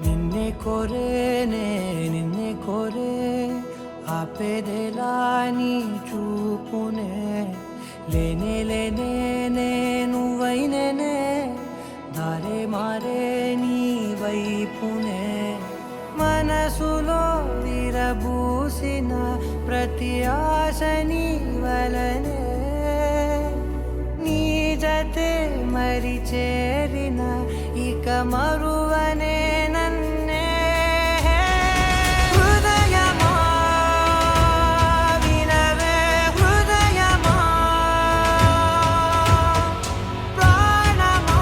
నిన్నే కోరేనే నిన్నే కోరే ఆపేదెలా నీ చూపునే లేనే లేనే నువ్వైనేనే దారే మారే నీ వైపునే మనసులో విరబూసిన ప్రతి ఆశ నీ వలనే నీ జతే మరి చేరిన ఇక మరువనే నన్నే హృదయమా వినవే హృదయమా ప్రాణమా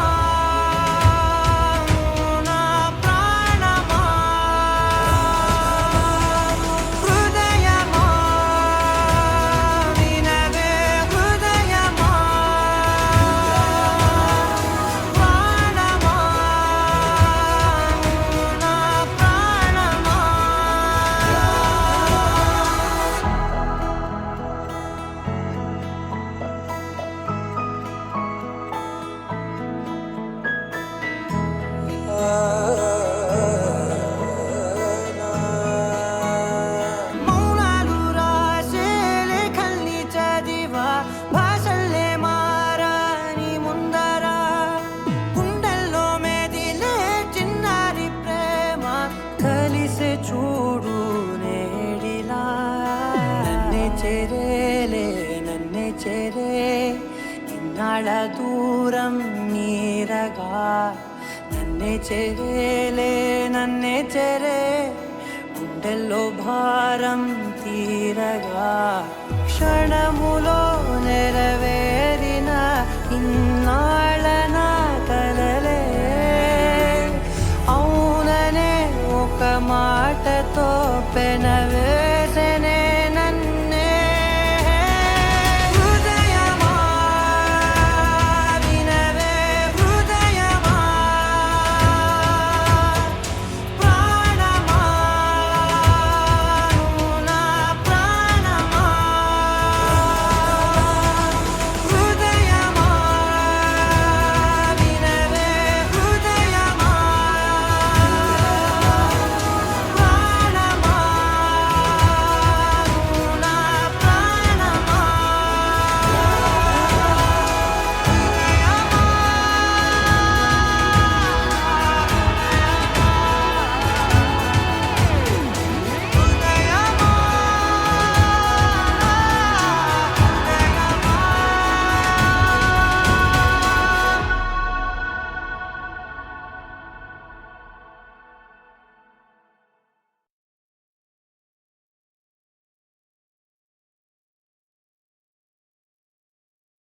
నా ప్రాణమా హృదయమా వినవే హృదయమా ప్రాణమా నా ప్రాణమా మౌనాలు రాసే లేఖల్ని చదివా భాషల్లే మారాని ముందరా గుండెల్లో మెదిలే చిన్నారి ప్రేమ కలిసే చూడు నేడిలా నన్నే చేరేలే నన్నే చేరే ఇన్నాళ్ళ దూరం నీరగా నన్నే చేరేలే నన్నే చేరే గుండెల్లో భారం తీరగా క్షణములో నెరవేరిన ఇన్నాళ్ళ నా కలలే అవుననే ఒక మాటతో పెనవే